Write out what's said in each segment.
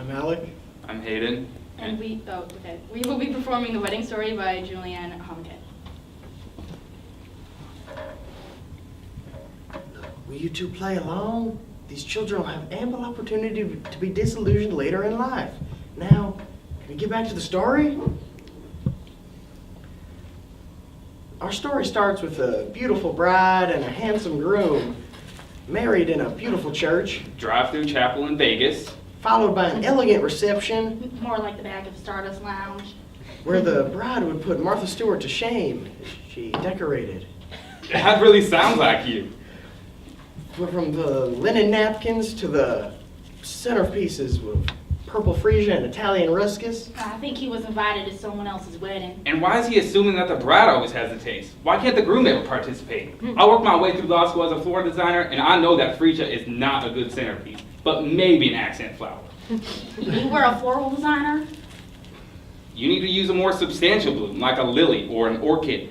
I'm Alec. I'm Hayden. And we will be performing The Wedding Story by Julianne Hommeket. Will you two play along? These children will have ample opportunity to be disillusioned later in life. Now, can we get back to the story? Our story starts with a beautiful bride and a handsome groom married in a beautiful church, Drive-through chapel in Vegas. followed by an elegant reception More like the back of Stardust Lounge. where the bride would put Martha Stewart to shame as she decorated. That really sounds like you. From the linen napkins to the centerpieces with purple freesia and Italian ruscus. I think he was invited to someone else's wedding. And why is he assuming that the bride always has the taste? Why can't the groom ever participate? I worked my way through law school as a floor designer, and I know that freesia is not a good centerpiece, but maybe an accent flower. You were a floral designer? You need to use a more substantial bloom, like a lily or an orchid.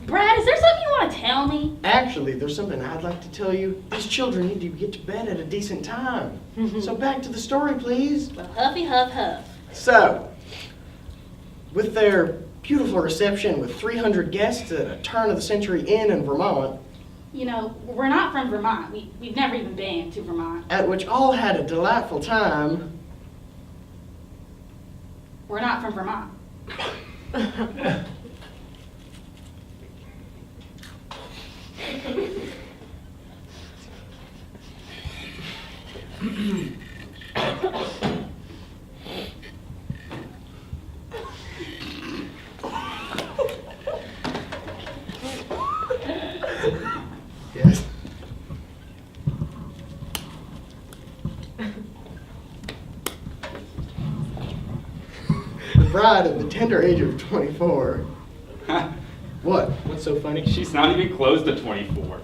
Brad, is there something you want to tell me? Actually, there's something I'd like to tell you. These children need to get to bed at a decent time. So back to the story, please. Well, huffy huff huff. So, with their beautiful reception with 300 guests at a turn-of-the-century inn in Vermont, You know, we're not from Vermont. We've never even been to Vermont. at which all had a delightful time, We're not from Vermont. yes. The bride at the tender age of 24. What? What's so funny? She's not even close to 24.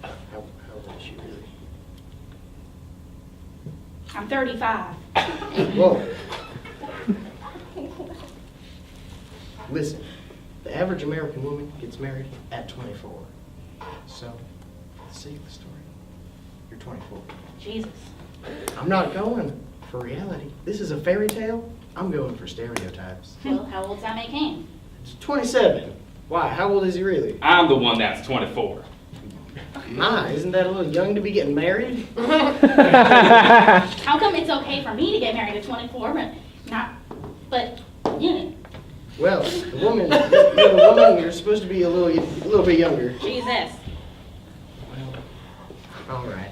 How old is she really? I'm 35. Whoa. Listen, the average American woman gets married at 24. So, for the sake of the story, you're 24. Jesus. I'm not going for reality. This is a fairy tale. I'm going for stereotypes. Well, how old's that make him? It's 27. Why? How old is he really? I'm the one that's 24. My, isn't that a little young to be getting married? How come it's okay for me to get married at 24, but you? Well, the woman, you're the woman, you're supposed to be a little bit younger. Jesus. Well, all right.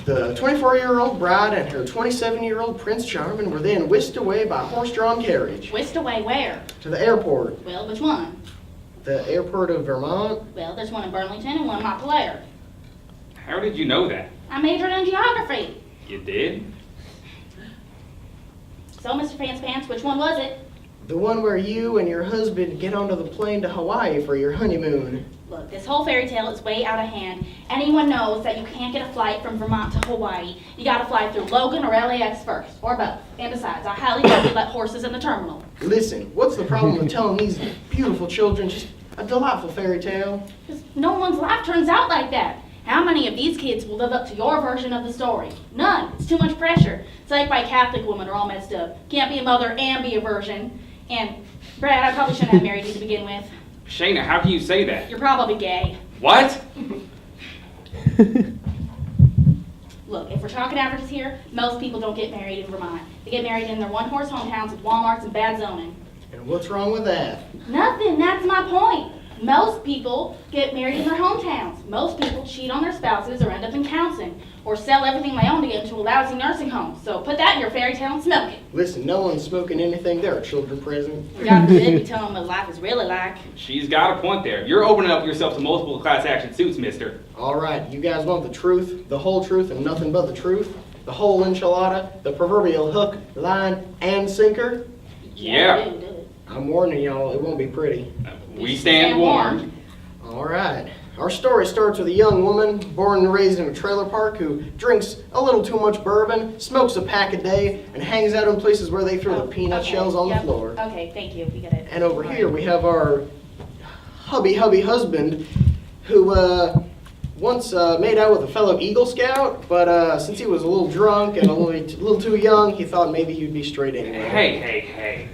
The 24-year-old bride and her 27-year-old Prince Charming were then whisked away by horse-drawn carriage Whisked away where? to the airport. Well, which one? The airport of Vermont. Well, there's one in Burlington and one in Montpelier. How did you know that? I majored in geography. You did? So, Mr. Fancy Pants, which one was it? The one where you and your husband get onto the plane to Hawaii for your honeymoon. Look, this whole fairy tale is way out of hand. Anyone knows that you can't get a flight from Vermont to Hawaii. You gotta fly through Logan or LAX first, or both. And besides, I highly doubt they let horses in the terminal. Listen, what's the problem with telling these beautiful children just a delightful fairy tale? Because no one's life turns out like that. How many of these kids will live up to your version of the story? None. It's too much pressure. It's like my Catholic women are all messed up. Can't be a mother and be a virgin. And, Brad, I probably shouldn't have married you to begin with. Shayna, how can you say that? You're probably gay. What? Look, if we're talking averages here, most people don't get married in Vermont. They get married in their one-horse hometowns with Walmarts and bad zoning. And what's wrong with that? Nothing, that's my point. Most people get married in their hometowns. Most people cheat on their spouses or end up in counseling, or sell everything they own to get into a lousy nursing home. So put that in your fairy tale and smoke it. Listen, no one's smoking anything. There are children present. God forbid we tell them what life is really like. She's got a point there. You're opening up yourself to multiple class action suits, mister. All right, you guys want the truth, the whole truth, and nothing but the truth? The whole enchilada, the proverbial hook, line, and sinker? Yeah. Do it. I'm warning y'all, it won't be pretty. We stand warned. All right. Our story starts with a young woman born and raised in a trailer park who drinks a little too much bourbon, smokes a pack a day, and hangs out in places where they throw the peanut Okay, shells on yep. the floor. Okay, thank you. We get it. And over All here right. we have our hubby husband who once made out with a fellow Eagle Scout, but since he was a little drunk and a little too young, he thought maybe he'd be straight anyway. Hey.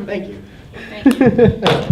Thank you. Thank you.